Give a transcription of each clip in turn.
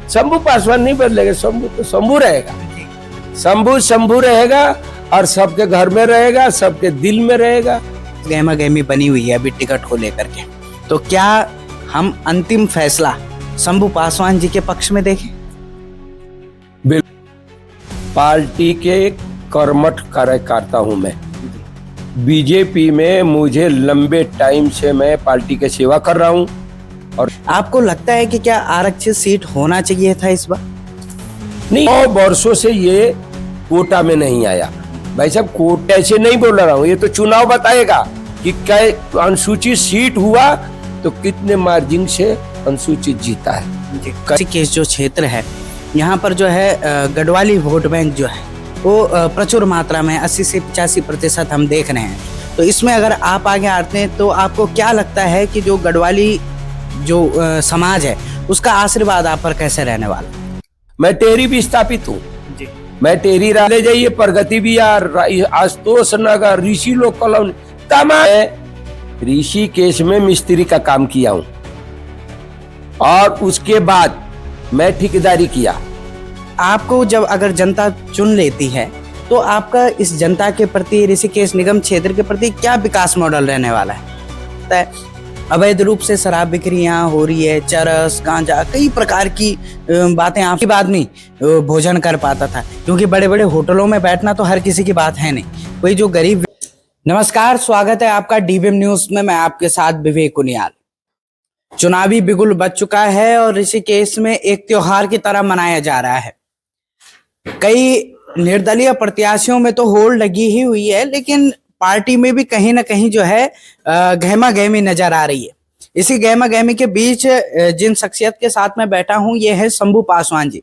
शंभू पासवान नहीं बदलेगा, शंभू तो शंभू रहेगा। शंभू शंभू रहेगा और सबके घर में रहेगा, सबके दिल में रहेगा। गहमा गहमी बनी हुई है अभी टिकट को लेकर के, तो क्या हम अंतिम फैसला शंभू पासवान जी के पक्ष में देखें? पार्टी के कर्मठ कार्यकर्ता हूं मैं। बीजेपी में मुझे लंबे टाइम से मैं पार्टी की सेवा कर रहा हूं। और आपको लगता है कि क्या आरक्षित सीट होना चाहिए था इस बार? नहीं, 9 वर्षों से ये कोटा में नहीं आया। भाई साहब, कोटा से नहीं बोल रहा हूँ, ये तो चुनाव बताएगा कि क्या अनुसूचित सीट हुआ तो कितने मार्जिन से अनुसूचित जीता है। ऋषिकेश जो क्षेत्र है यहाँ पर जो है गढ़वाली वोट बैंक जो है वो प्रचुर मात्रा में 80 से 85% हम देख रहे हैं। तो इसमें अगर आप आगे आते हैं तो आपको क्या लगता है कि जो गढ़वाली जो समाज है उसका आशीर्वाद आप पर कैसे रहने वाला? मैं टेरी भी स्थापित हूँ। मैं टेरी ले जाइए, प्रगति बिहार, आशुतोष नगर, ऋषि लोक कॉलोनी, तमाम ऋषिकेश में मिस्त्री का काम किया हूँ। और उसके बाद मैं ठेकेदारी किया। आपको जब अगर जनता चुन लेती है तो आपका इस जनता के प्रति, ऋषिकेश निगम क्षेत्र के प्रति क्या विकास मॉडल रहने वाला है? अवैध रूप से शराब बिक्री यहाँ हो रही है, चरस, गांजा, कई प्रकार की बातें। आपकी बात नहीं भोजन कर पाता था, क्योंकि बड़े बड़े होटलों में बैठना तो हर किसी की बात है नहीं। कोई जो गरीब। नमस्कार, स्वागत है आपका डीबीएम न्यूज में। मैं आपके साथ विवेक उनियाल। चुनावी बिगुल बज चुका है और ऋषिकेश में एक त्योहार की तरह मनाया जा रहा है। कई निर्दलीय प्रत्याशियों में तो होड़ लगी ही हुई है, लेकिन पार्टी में भी कहीं ना कहीं जो है गहमा गहमी नजर आ रही है। इसी गहमा गहमी के बीच जिन शख्सियत के साथ मैं बैठा हूं ये है शंभू पासवान जी।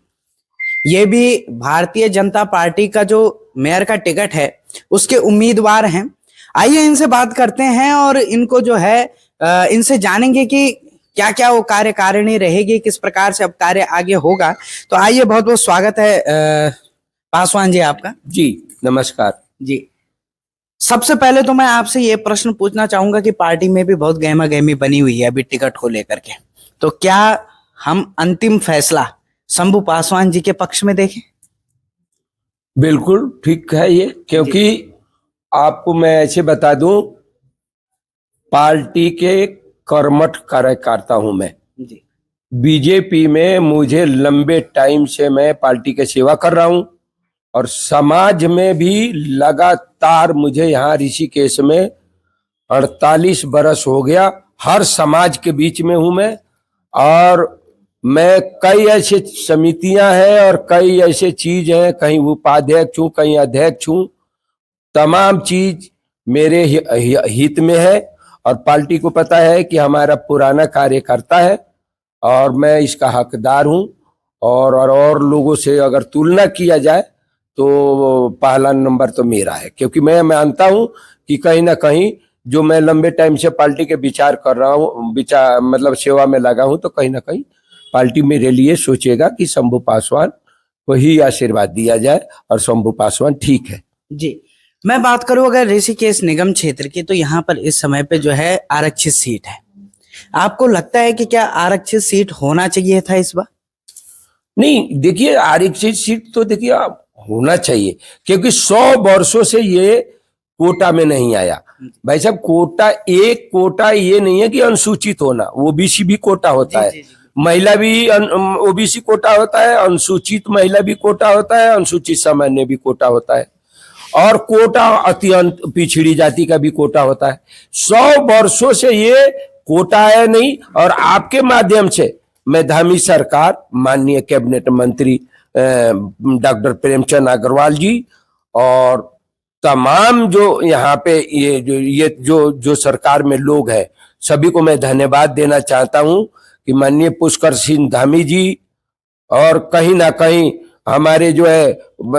ये भी भारतीय जनता पार्टी का जो मेयर का टिकट है उसके उम्मीदवार हैं। आइए इनसे बात करते हैं और इनको जो है इनसे जानेंगे कि क्या क्या वो कार्यकारिणी रहेगी, किस प्रकार से अब कार्य आगे होगा। तो आइए, बहुत बहुत स्वागत है पासवान जी आपका। जी नमस्कार जी। सबसे पहले तो मैं आपसे ये प्रश्न पूछना चाहूंगा कि पार्टी में भी बहुत गहमा गहमी बनी हुई है अभी टिकट को लेकर के, तो क्या हम अंतिम फैसला शंभू पासवान जी के पक्ष में देखें? बिल्कुल ठीक है ये, क्योंकि आपको मैं ऐसे बता दूं, पार्टी के कर्मठ कार्यकर्ता हूं मैं। बीजेपी में मुझे लंबे टाइम से मैं पार्टी की सेवा कर रहा हूं और समाज में भी लगातार मुझे यहाँ ऋषिकेश में 48 बरस हो गया। हर समाज के बीच में हूं मैं। और मैं कई ऐसे समितियां हैं और कई ऐसे चीज हैं, कहीं उपाध्यक्ष हूं, कहीं अध्यक्ष हूं। तमाम चीज मेरे हित में है और पार्टी को पता है कि हमारा पुराना कार्यकर्ता है और मैं इसका हकदार हूं। और लोगों से अगर तुलना किया जाए तो पहला नंबर तो मेरा है, क्योंकि मैं मानता हूं कि कहीं ना कहीं जो मैं लंबे टाइम से पार्टी के विचार कर रहा हूं, मतलब सेवा में लगा हूं, तो कहीं ना कहीं पार्टी मेरे लिए सोचेगा कि शंभू पासवान को ही आशीर्वाद दिया जाए और शंभू पासवान ठीक है। जी, मैं बात करूं अगर ऋषिकेश निगम क्षेत्र की, तो यहाँ पर इस समय पे जो है आरक्षित सीट है। आपको लगता है कि क्या आरक्षित सीट होना चाहिए था इस बार? नहीं, देखिए आरक्षित सीट तो देखिए होना चाहिए, क्योंकि 100 वर्षों से ये कोटा में नहीं आया। भाई साहब, कोटा ये नहीं है कि अनुसूचित होना, ओबीसी भी कोटा होता है, महिला भी ओबीसी कोटा होता है, अनुसूचित महिला भी कोटा होता है, अनुसूचित सामान्य भी कोटा होता है, और कोटा अत्यंत पिछड़ी जाति का भी कोटा होता है। 100 वर्षों से ये कोटा है नहीं। और आपके माध्यम से मैं धामी सरकार, माननीय कैबिनेट मंत्री डॉक्टर प्रेमचंद अग्रवाल जी और तमाम जो यहाँ पे ये जो सरकार में लोग हैं, सभी को मैं धन्यवाद देना चाहता हूँ कि माननीय पुष्कर सिंह धामी जी और कहीं ना कहीं हमारे जो है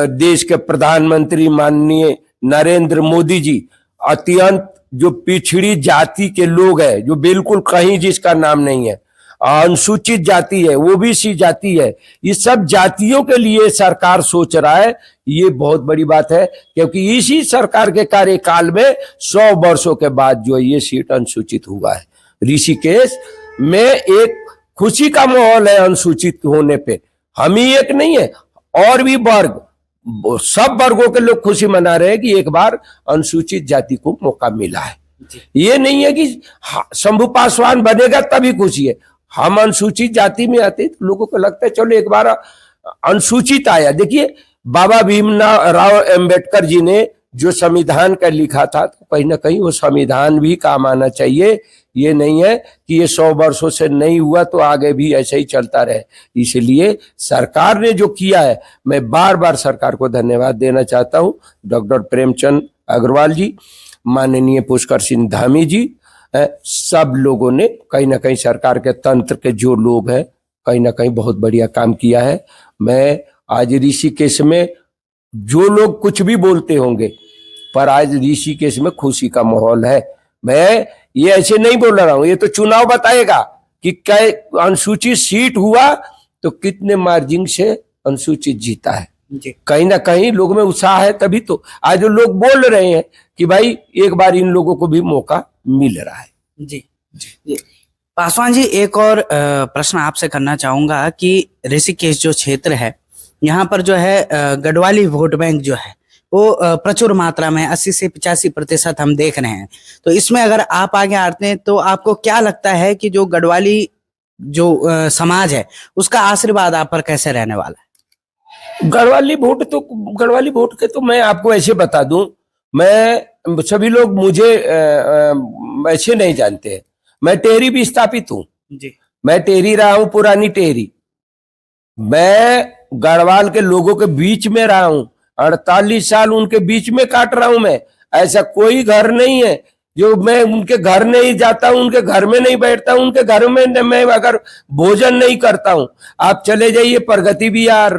देश के प्रधानमंत्री माननीय नरेंद्र मोदी जी, अत्यंत जो पिछड़ी जाति के लोग हैं, जो बिल्कुल कहीं जिसका नाम नहीं है, अनुसूचित जाति है, ओबीसी जाति है, ये सब जातियों के लिए सरकार सोच रहा है। ये बहुत बड़ी बात है, क्योंकि इसी सरकार के कार्यकाल में 100 वर्षों के बाद जो ये सीट अनुसूचित हुआ है। ऋषिकेश में एक खुशी का माहौल है अनुसूचित होने पे। हम ही एक नहीं है, और भी वर्ग, सब वर्गों के लोग खुशी मना रहे हैं कि एक बार अनुसूचित जाति को मौका मिला है। ये नहीं है कि शंभू पासवान बनेगा तभी खुशी है। हम अनुसूचित जाति में आते तो लोगों को लगता है चलो एक बार अनुसूचित आया। देखिए बाबा भीमराव अंबेडकर जी ने जो संविधान का लिखा था, तो कहीं ना कहीं वो संविधान भी काम आना चाहिए। ये नहीं है कि ये 100 वर्षों से नहीं हुआ तो आगे भी ऐसे ही चलता रहे। इसलिए सरकार ने जो किया है, मैं बार बार सरकार को धन्यवाद देना चाहता हूँ। डॉक्टर प्रेमचंद अग्रवाल जी, माननीय पुष्कर सिंह धामी जी, सब लोगों ने कहीं ना कहीं सरकार के तंत्र के जो लोग हैं कहीं ना कहीं बहुत बढ़िया काम किया है। मैं आज ऋषिकेश में, जो लोग कुछ भी बोलते होंगे, पर आज ऋषिकेश में खुशी का माहौल है। मैं ये ऐसे नहीं बोल रहा हूं, ये तो चुनाव बताएगा कि क्या अनुसूचित सीट हुआ तो कितने मार्जिन से अनुसूचित जीता है। कहीं ना कहीं लोग में उत्साह है, तभी तो आज जो लोग बोल रहे हैं कि भाई एक बार इन लोगों को भी मौका मिल रहा है। जी जी पासवान जी, एक और प्रश्न आपसे करना चाहूंगा कि ऋषिकेश जो क्षेत्र है, यहाँ पर जो है गढ़वाली वोट बैंक जो है वो प्रचुर मात्रा में 80 से 85% हम देख रहे हैं। तो इसमें अगर आप आगे आते हैं तो आपको क्या लगता है कि जो गढ़वाली जो समाज है उसका आशीर्वाद आप पर कैसे रहने वाला है? गढ़वाली वोट के तो मैं आपको ऐसे बता दूं, मैं सभी लोग मुझे ऐसे नहीं जानते हैं। मैं टेहरी भी स्थापित हूँ जी, मैं टेहरी रहा हूँ, पुरानी टेहरी। मैं गढ़वाल के लोगों के बीच में रहा हूँ, 48 साल उनके बीच में काट रहा हूं मैं। ऐसा कोई घर नहीं है जो मैं उनके घर नहीं जाता हूं, उनके घर में नहीं बैठता हूं, उनके घर में मैं अगर भोजन नहीं करता हूं। आप चले जाइए प्रगति बिहार,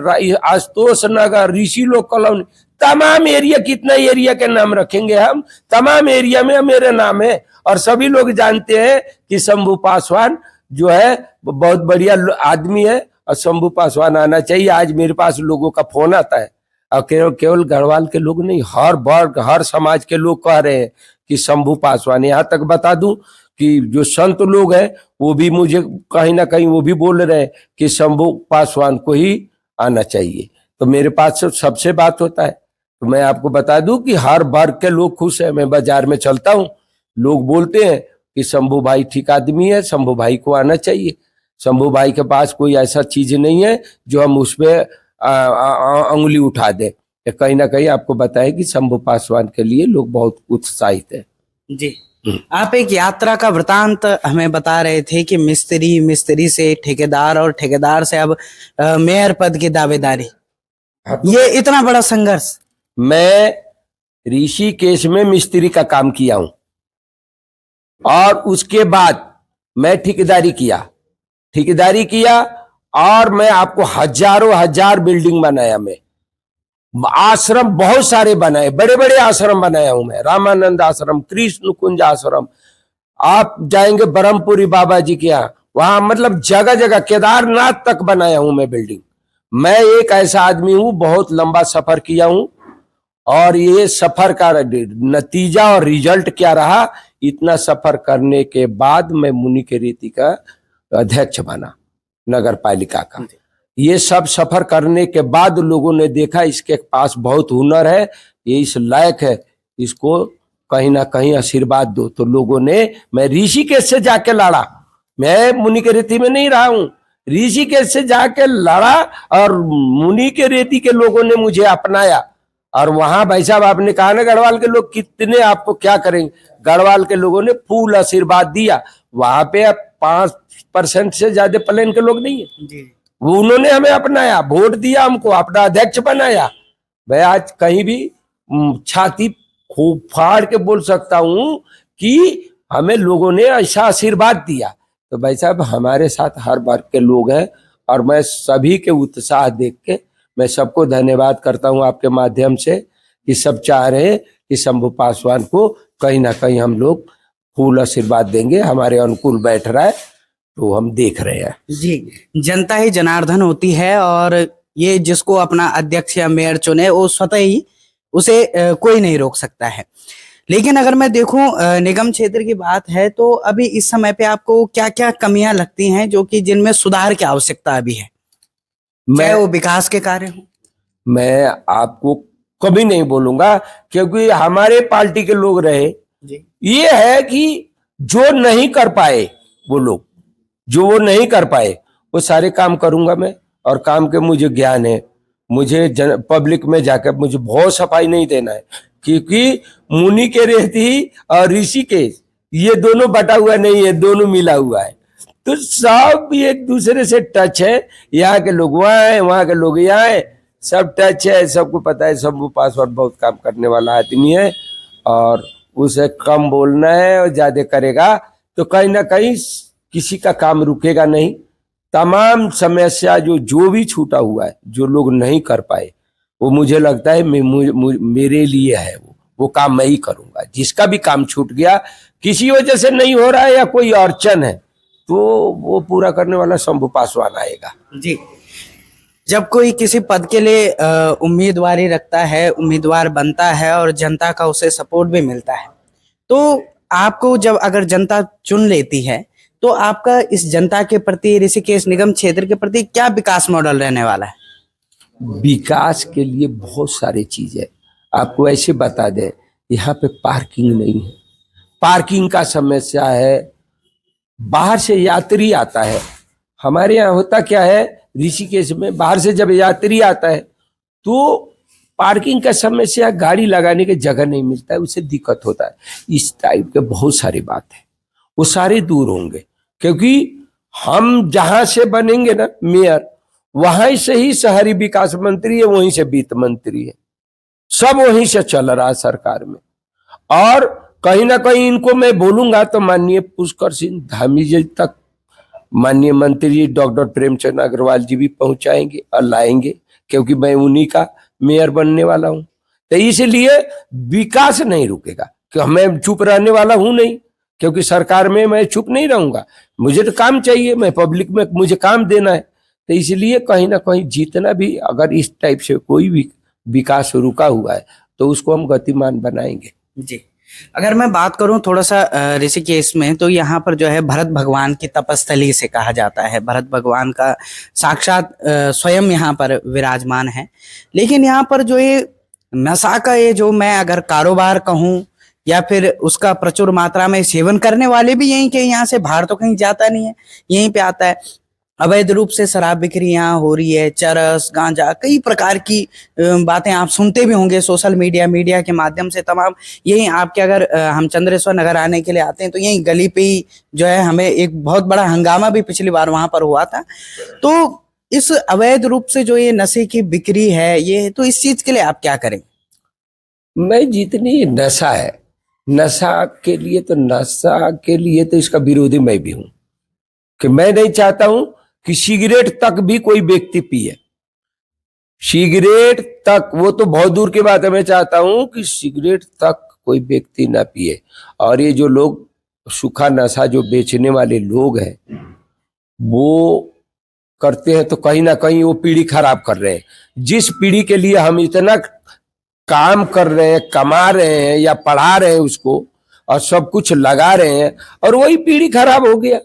आशुतोष नगर, ऋषि लोक कॉलोनी, तमाम एरिया, कितना एरिया के नाम रखेंगे हम, तमाम एरिया में मेरे नाम है। और सभी लोग जानते हैं कि शंभू पासवान जो है बहुत बढ़िया आदमी है और शंभू पासवान आना चाहिए। आज मेरे पास लोगों का फोन आता है, और केवल गढ़वाल के लोग नहीं, हर वर्ग हर समाज के लोग कह रहे हैं कि शंभू पासवान। यहाँ तक बता दूं कि जो संत लोग हैं वो भी मुझे कहीं ना कहीं वो भी बोल रहे हैं कि शंभू पासवान को ही आना चाहिए। तो मेरे पास सबसे बात होता है। तो मैं आपको बता दूं कि हर वर्ग के लोग खुश है। मैं बाजार में चलता हूँ, लोग बोलते हैं कि शंभू भाई ठीक आदमी है, शंभू भाई को आना चाहिए। शंभू भाई के पास कोई ऐसा चीज नहीं है जो हम उस पर अंगुली उठा दे। कहीं ना कहीं आपको बताए कि शंभू पासवान के लिए लोग बहुत उत्साहित है। जी, आप एक यात्रा का वृतांत हमें बता रहे थे कि मिस्त्री से ठेकेदार और ठेकेदार से अब मेयर पद की दावेदारी। ये इतना बड़ा संघर्ष। मैं ऋषिकेश में मिस्त्री का काम किया हूं और उसके बाद मैं ठेकेदारी किया और मैं आपको हजार बिल्डिंग बनाया। मैं आश्रम बहुत सारे बनाए, बड़े बड़े आश्रम बनाया हूं मैं, रामानंद आश्रम, कृष्ण कुंज आश्रम। आप जाएंगे ब्रह्मपुरी बाबा जी के यहाँ, वहां मतलब जगह जगह, केदारनाथ तक बनाया हूं मैं बिल्डिंग। मैं एक ऐसा आदमी हूं, बहुत लंबा सफर किया हूं और ये सफर का नतीजा और रिजल्ट क्या रहा, इतना सफर करने के बाद मैं मुनि के रीति का अध्यक्ष बना, नगर पालिका का। ये सब सफर करने के बाद लोगों ने देखा इसके पास बहुत हुनर है, ये इस लायक है, इसको कहीं ना कहीं आशीर्वाद दो। तो लोगों ने, मैं ऋषिकेश से जाके लड़ा, मैं मुनि के रीति में नहीं रहा हूं, ऋषिकेश से जाके लड़ा और मुनि के रीति के लोगों ने मुझे अपनाया। और वहां भाई साहब आपने कहा ना गढ़वाल के लोग कितने आपको क्या करेंगे, गढ़वाल के लोगों ने फूल आशीर्वाद दिया। वहां पे 5% से ज्यादा प्लेन के लोग नहीं है, वो उन्होंने हमें अपनाया, वोट दिया, हमको अपना अध्यक्ष बनाया। मैं आज कहीं भी छाती खूब फाड़ के बोल सकता हूं कि हमें लोगों ने ऐसा आशीर्वाद दिया। तो भाई साहब हमारे साथ हर वर्ग के लोग हैं और मैं सभी के उत्साह देख के मैं सबको धन्यवाद करता हूं आपके माध्यम से कि सब चाह रहे हैं कि शंभू पासवान को कहीं ना कहीं हम लोग फूल आशीर्वाद देंगे, हमारे अनुकूल बैठ रहा है तो हम देख रहे हैं। जी, जनता ही जनार्दन होती है और ये जिसको अपना अध्यक्ष या मेयर चुने वो स्वतः ही उसे कोई नहीं रोक सकता है। लेकिन अगर मैं देखूं निगम क्षेत्र की बात है तो अभी इस समय पे आपको क्या क्या कमियां लगती हैं जो कि जिनमें सुधार की आवश्यकता अभी है? चाहे मैं वो विकास के कार्य हो। मैं आपको कभी नहीं बोलूंगा, क्योंकि हमारे पार्टी के लोग रहे। जी ये है कि जो नहीं कर पाए वो लोग, जो वो नहीं कर पाए वो सारे काम करूंगा मैं, और काम के मुझे ज्ञान है। मुझे पब्लिक में जाकर मुझे बहुत सफाई नहीं देना है, क्योंकि मुनि के रेती और ऋषिकेश ये दोनों बटा हुआ नहीं है, दोनों मिला हुआ है। तो सब एक दूसरे से टच है। यहाँ के लोग वहां है, वहां के लोग यहाँ है, सब टच है, सबको पता है। शंभू पासवान बहुत काम करने वाला आदमी है, और उसे कम बोलना है और ज्यादा करेगा तो कहीं ना कहीं किसी का काम रुकेगा नहीं। तमाम समस्या जो भी छूटा हुआ है, जो लोग नहीं कर पाए, वो मुझे लगता है मेरे लिए है। वो काम मैं ही करूंगा। जिसका भी काम छूट गया, किसी वजह से नहीं हो रहा है या कोई अड़चन है, तो वो पूरा करने वाला शंभू पासवान आएगा। जी। जब कोई किसी पद के लिए उम्मीदवारी रखता है, उम्मीदवार बनता है और जनता का उसे सपोर्ट भी मिलता है, तो आपको जब अगर जनता चुन लेती है तो आपका इस जनता के प्रति, ऋषिकेश निगम क्षेत्र के प्रति क्या विकास मॉडल रहने वाला है? विकास के लिए बहुत सारी चीज है। आपको ऐसे बता दें, यहाँ पे पार्किंग नहीं है, पार्किंग का समस्या है। बाहर से यात्री आता है, हमारे यहाँ होता क्या है, ऋषिकेश में बाहर से जब यात्री आता है तो पार्किंग का समस्या, गाड़ी लगाने की जगह नहीं मिलता है, उससे दिक्कत होता है। इस टाइप के बहुत सारी बात है, वो सारे दूर होंगे। क्योंकि हम जहां से बनेंगे ना मेयर, वहीं से ही शहरी विकास मंत्री है, वहीं से वित्त मंत्री है, सब वहीं से चल रहा है सरकार में। और कहीं ना कहीं इनको मैं बोलूंगा तो माननीय पुष्कर सिंह धामी जी तक माननीय मंत्री जी डॉक्टर प्रेमचंद अग्रवाल जी भी पहुंचाएंगे और लाएंगे, क्योंकि मैं उन्हीं का मेयर बनने वाला हूं। तो इसलिए विकास नहीं रुकेगा, कि मैं चुप रहने वाला हूं नहीं, क्योंकि सरकार में मैं चुप नहीं रहूंगा। मुझे तो काम चाहिए, मैं पब्लिक में मुझे काम देना है। तो इसलिए कहीं ना कहीं जितना भी अगर इस टाइप से कोई भी विकास रुका हुआ है तो उसको हम गतिमान बनाएंगे। जी। अगर मैं बात करूं थोड़ा सा ऋषिकेश में, तो यहाँ पर जो है भरत भगवान की तपस्थली से कहा जाता है। भरत भगवान का साक्षात स्वयं यहाँ पर विराजमान है। लेकिन यहाँ पर जो ये नशा का, ये जो मैं अगर कारोबार कहूँ या फिर उसका प्रचुर मात्रा में सेवन करने वाले भी यहीं के, यहाँ से बाहर तो कहीं जाता नहीं है, यहीं पे आता है। अवैध रूप से शराब बिक्री यहाँ हो रही है, चरस, गांजा, कई प्रकार की बातें आप सुनते भी होंगे सोशल मीडिया के माध्यम से। तमाम यही आपके, अगर हम चंद्रेश्वर नगर आने के लिए आते हैं तो यही गली पे ही जो है हमें एक बहुत बड़ा हंगामा भी पिछली बार वहां पर हुआ था। तो इस अवैध रूप से जो ये नशे की बिक्री है, ये तो इस चीज के लिए आप क्या करें? मैं जितनी नशा है, नशा के लिए तो इसका विरोधी मैं भी हूं, कि मैं नहीं चाहता हूं कि सिगरेट तक भी कोई व्यक्ति पिए। सिगरेट तक, वो तो बहुत दूर की बात है, मैं चाहता हूं कि सिगरेट तक कोई व्यक्ति ना पिए। और ये जो लोग सूखा नशा जो बेचने वाले लोग हैं, वो करते हैं तो कहीं ना कहीं वो पीढ़ी खराब कर रहे हैं। जिस पीढ़ी के लिए हम इतना काम कर रहे हैं, कमा रहे हैं या पढ़ा रहे हैं उसको, और सब कुछ लगा रहे हैं, और वही पीढ़ी खराब हो गया।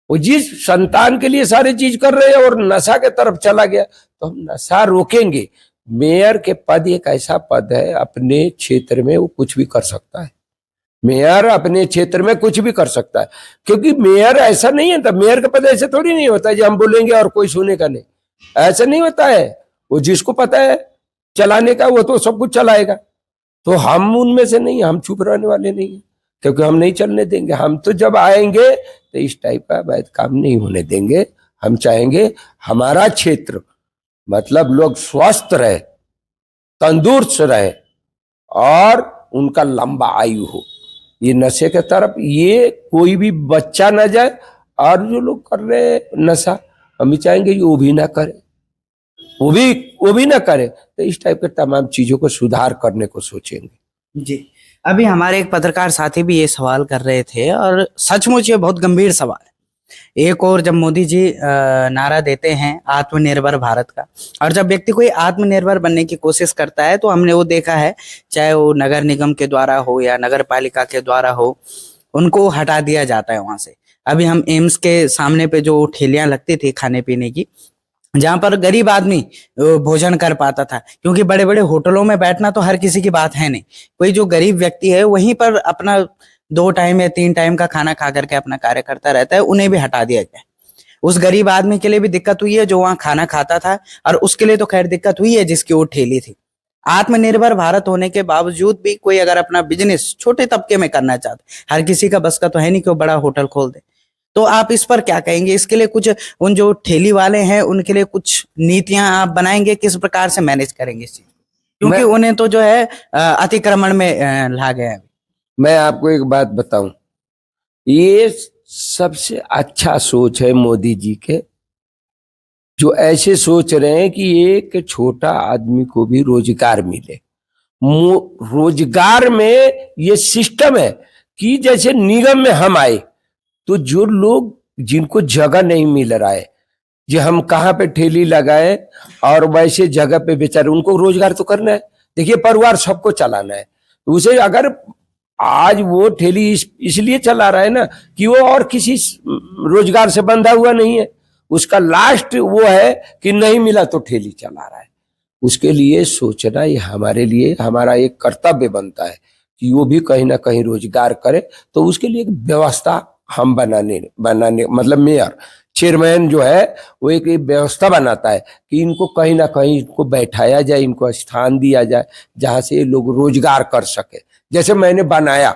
वो जिस संतान के लिए सारी चीज कर रहे हैं और नशा के तरफ चला गया, तो हम नशा रोकेंगे। मेयर के पद एक ऐसा पद है, अपने क्षेत्र में वो कुछ भी कर सकता है। मेयर अपने क्षेत्र में कुछ भी कर सकता है, क्योंकि मेयर ऐसा नहीं है। तो मेयर का पद ऐसे थोड़ी नहीं होता है जो हम बोलेंगे और कोई सुनेगा नहीं, ऐसा नहीं होता है। वो जिसको पता है चलाने का, वो तो सब कुछ चलाएगा। तो हम उनमें से नहीं, हम चुप रहने वाले नहीं है, क्योंकि हम नहीं चलने देंगे। हम तो जब आएंगे तो इस टाइप का वैध काम नहीं होने देंगे। हम चाहेंगे हमारा क्षेत्र, मतलब लोग स्वस्थ रहे, तंदुरुस्त रहे, और उनका लंबा आयु हो। ये नशे के तरफ ये कोई भी बच्चा ना जाए, और जो लोग कर रहे हैं नशा, हम भी चाहेंगे कि वो भी ना करे, वो भी ना करे। तो इस टाइप के तमाम चीजों को सुधार करने को सोचेंगे। जी। अभी हमारे एक पत्रकार साथी भी ये सवाल कर रहे थे, और सचमुच ये बहुत गंभीर सवाल है। एक और जब मोदी जी नारा देते हैं आत्मनिर्भर भारत का, और जब व्यक्ति कोई आत्मनिर्भर बनने की कोशिश करता है, तो हमने वो देखा है, चाहे वो नगर निगम के द्वारा हो या नगर पालिका के द्वारा हो, उनको हटा दिया जाता है वहां से। अभी हम एम्स के सामने पे जो ठेलियां लगती थी खाने पीने की, जहां पर गरीब आदमी भोजन कर पाता था, क्योंकि बड़े बड़े होटलों में बैठना तो हर किसी की बात है नहीं। कोई जो गरीब व्यक्ति है वहीं पर अपना 2 टाइम या 3 टाइम का खाना खा करके अपना कार्य करता रहता है, उन्हें भी हटा दिया गया। उस गरीब आदमी के लिए भी दिक्कत हुई है जो वहां खाना खाता था, और उसके लिए तो खैर दिक्कत हुई है जिसकी वो ठेली थी। आत्मनिर्भर भारत होने के बावजूद भी कोई अगर अपना बिजनेस छोटे तबके में करना चाहता, हर किसी का बस का तो है नहीं कि वो बड़ा होटल खोल दे, तो आप इस पर क्या कहेंगे? इसके लिए कुछ उन जो ठेली वाले हैं उनके लिए कुछ नीतियां आप बनाएंगे, किस प्रकार से मैनेज करेंगे इस चीज, क्योंकि मैं उन्हें तो जो है अतिक्रमण में ला गए हैं। मैं आपको एक बात बताऊं, ये सबसे अच्छा सोच है मोदी जी के, जो ऐसे सोच रहे हैं कि एक छोटा आदमी को भी रोजगार मिले। रोजगार में ये सिस्टम है कि जैसे निगम में हम आए तो जो लोग जिनको जगह नहीं मिल रहा है, जो हम कहाँ पे ठेली लगाए और वैसे जगह पे बेचारे, उनको रोजगार तो करना है। देखिए परिवार सबको चलाना है, तो उसे अगर आज वो ठेली इसलिए चला रहा है ना कि वो और किसी रोजगार से बंधा हुआ नहीं है, उसका लास्ट वो है कि नहीं मिला तो ठेली चला रहा है। उसके लिए सोचना ये हमारे लिए, हमारा एक कर्तव्य बनता है कि वो भी कहीं ना कहीं रोजगार करे। तो उसके लिए एक व्यवस्था हम बनाने मतलब मेयर चेयरमैन जो है वो एक व्यवस्था बनाता है कि इनको कहीं ना कहीं इनको बैठाया जाए, इनको स्थान दिया जाए जहां से ये लोग रोजगार कर सके। जैसे मैंने बनाया,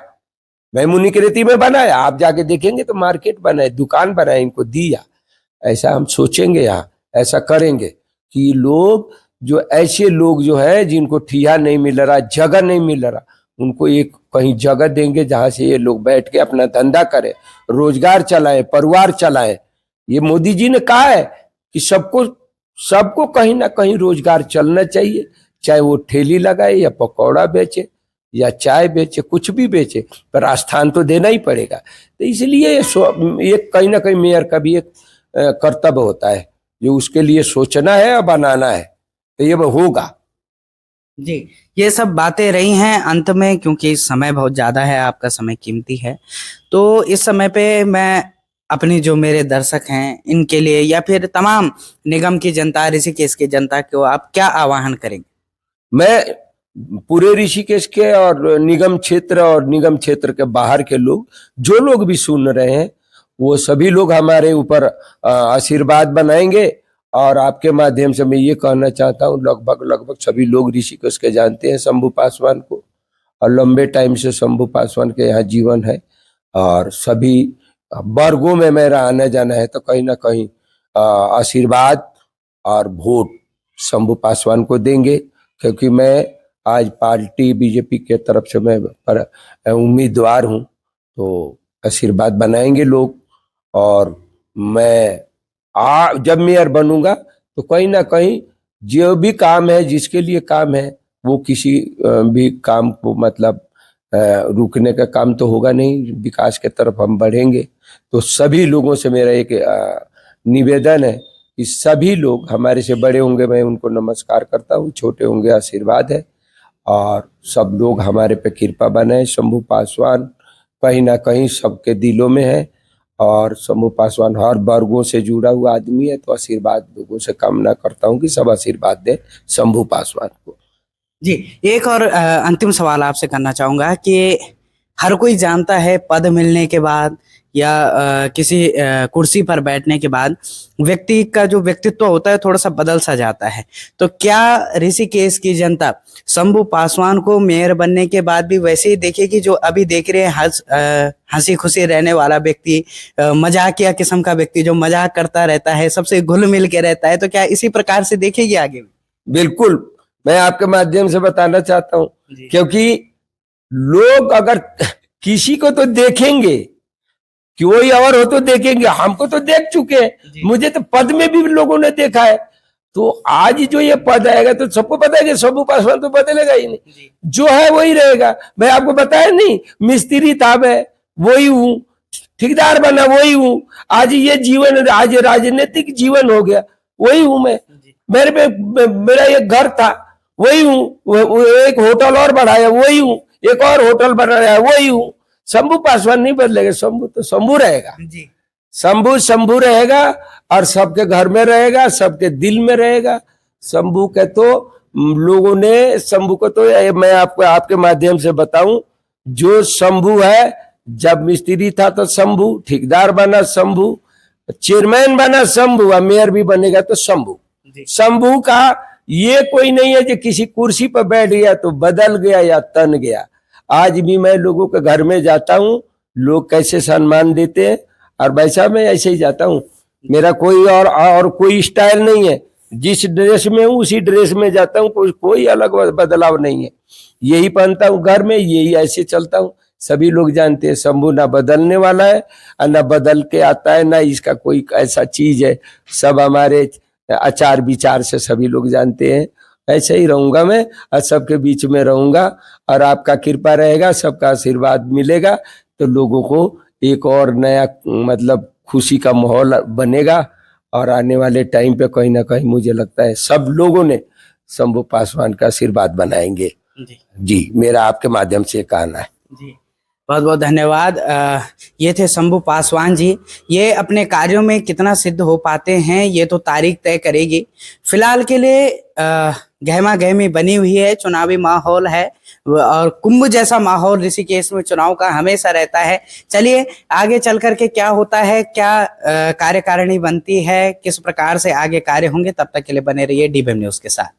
मैं मुनिकृति में बनाया, आप जाके देखेंगे तो मार्केट बनाए, दुकान बनाए, इनको दिया। ऐसा हम सोचेंगे, यहाँ ऐसा करेंगे कि लोग जो ऐसे लोग जो है जिनको ठिया नहीं मिल रहा, जगह नहीं मिल रहा, उनको एक कहीं जगह देंगे जहां से ये लोग बैठ के अपना धंधा करें, रोजगार चलाएं, परिवार चलाएं। ये मोदी जी ने कहा है कि सबको सबको कहीं ना कहीं रोजगार चलना चाहिए, चाहे वो ठेली लगाए या पकौड़ा बेचे या चाय बेचे, कुछ भी बेचे, पर स्थान तो देना ही पड़ेगा। तो इसलिए ये कहीं ना कहीं मेयर का भी एक कर्तव्य होता है जो उसके लिए सोचना है और बनाना है, तो ये होगा। जी, ये सब बातें रही हैं अंत में, क्योंकि समय बहुत ज्यादा है, आपका समय कीमती है, तो इस समय पे मैं अपनी जो मेरे दर्शक हैं इनके लिए या फिर तमाम निगम की जनता, ऋषिकेश की जनता को आप क्या आह्वान करेंगे? मैं पूरे ऋषिकेश के और निगम क्षेत्र के बाहर के लोग, जो लोग भी सुन रहे हैं, वो सभी लोग हमारे ऊपर आशीर्वाद बनाएंगे। और आपके माध्यम से मैं ये कहना चाहता हूँ, लगभग सभी लोग ऋषिकेश के जानते हैं शंभू पासवान को, और लंबे टाइम से शंभू पासवान के यहाँ जीवन है, और सभी वर्गों में मेरा आना जाना है। तो कहीं ना कहीं आशीर्वाद और वोट शंभू पासवान को देंगे, क्योंकि मैं आज पार्टी बीजेपी के तरफ से मैं उम्मीदवार हूँ। तो आशीर्वाद बनाएंगे लोग, और मैं जब मेयर बनूंगा तो कहीं ना कहीं जो भी काम है, जिसके लिए काम है, वो किसी भी काम को मतलब रुकने का काम तो होगा नहीं, विकास के तरफ हम बढ़ेंगे। तो सभी लोगों से मेरा एक निवेदन है कि सभी लोग हमारे से बड़े होंगे, मैं उनको नमस्कार करता हूँ, छोटे होंगे आशीर्वाद है, और सब लोग हमारे पे कृपा बनाए। शंभू पासवान कहीं ना कहीं सबके दिलों में है, और शंभू पासवान हर वर्गों से जुड़ा हुआ आदमी है। तो आशीर्वाद लोगों से कामना करता हूँ कि सब आशीर्वाद दें शंभू पासवान को। जी, एक और अंतिम सवाल आपसे करना चाहूंगा कि हर कोई जानता है पद मिलने के बाद या किसी कुर्सी पर बैठने के बाद व्यक्ति का जो व्यक्तित्व होता है थोड़ा सा बदल सा जाता है, तो क्या ऋषिकेश की जनता शंभू पासवान को मेयर बनने के बाद भी वैसे ही देखेगी जो अभी देख रहे हैं? हंसी खुशी रहने वाला व्यक्ति, मजाकिया किस्म का व्यक्ति जो मजाक करता रहता है, सबसे घुल मिल के रहता है, तो क्या इसी प्रकार से देखेगी आगे भी? बिल्कुल, मैं आपके माध्यम से बताना चाहता हूँ, क्योंकि लोग अगर किसी को तो देखेंगे, कोई और हो तो देखेंगे, हमको तो देख चुके हैं, मुझे तो पद में भी लोगों ने देखा है। तो आज जो ये पद आएगा तो सबको पता है कि शंभू पासवान तो बदलेगा ही नहीं, जो है वही रहेगा। मैं आपको बताया नहीं, मिस्त्री था मैं, वही हूँ, ठेकेदार बना वही हूँ, आज ये जीवन, आज राजनीतिक जीवन हो गया, वही हूँ मैं। मेरे पे मेरा एक घर था, वही हूँ, एक होटल और बढ़ाया, वही हूँ, एक और होटल बनाया, वही हूँ। शंभू पासवान नहीं बदलेगा, शंभू तो शंभू रहेगा। शंभू शंभू रहेगा और सबके घर में रहेगा, सबके दिल में रहेगा। शंभू के तो लोगों ने, शंभू को तो मैं आपको आपके माध्यम से बताऊं, जो शंभू है, जब मिस्त्री था तो शंभू, ठेकेदार बना शंभू, चेयरमैन बना शंभू, और मेयर भी बनेगा तो शंभू। शंभू का ये कोई नहीं है जो किसी कुर्सी पर बैठ गया तो बदल गया या तन गया। आज भी मैं लोगों के घर में जाता हूँ, लोग कैसे सम्मान देते हैं, और भाई साहब मैं ऐसे ही जाता हूँ। मेरा कोई और कोई स्टाइल नहीं है, जिस ड्रेस में हूँ उसी ड्रेस में जाता हूँ, कोई अलग बदलाव नहीं है। यही पहनता हूँ घर में, यही ऐसे चलता हूँ। सभी लोग जानते हैं शंभू ना बदलने वाला है और ना बदल के आता है, ना इसका कोई ऐसा चीज है। सब हमारे आचार विचार से सभी लोग जानते हैं। ऐसे ही रहूंगा मैं, और सबके बीच में रहूंगा, और आपका कृपा रहेगा, सबका आशीर्वाद मिलेगा, तो लोगों को एक और नया मतलब खुशी का माहौल बनेगा। और आने वाले टाइम पे कहीं ना कहीं मुझे लगता है सब लोगों ने शंभू पासवान का आशीर्वाद बनाएंगे। जी, मेरा आपके माध्यम से कहना है। जी, बहुत बहुत धन्यवाद। ये थे शंभू पासवान जी। ये अपने कार्यों में कितना सिद्ध हो पाते हैं ये तो तारीख तय करेगी। फिलहाल के लिए गहमा गहमी बनी हुई है, चुनावी माहौल है, और कुंभ जैसा माहौल ऋषिकेश में चुनाव का हमेशा रहता है। चलिए आगे चल करके क्या होता है, क्या कार्यकारिणी बनती है, किस प्रकार से आगे कार्य होंगे, तब तक के लिए बने रहिए DBM न्यूज के साथ।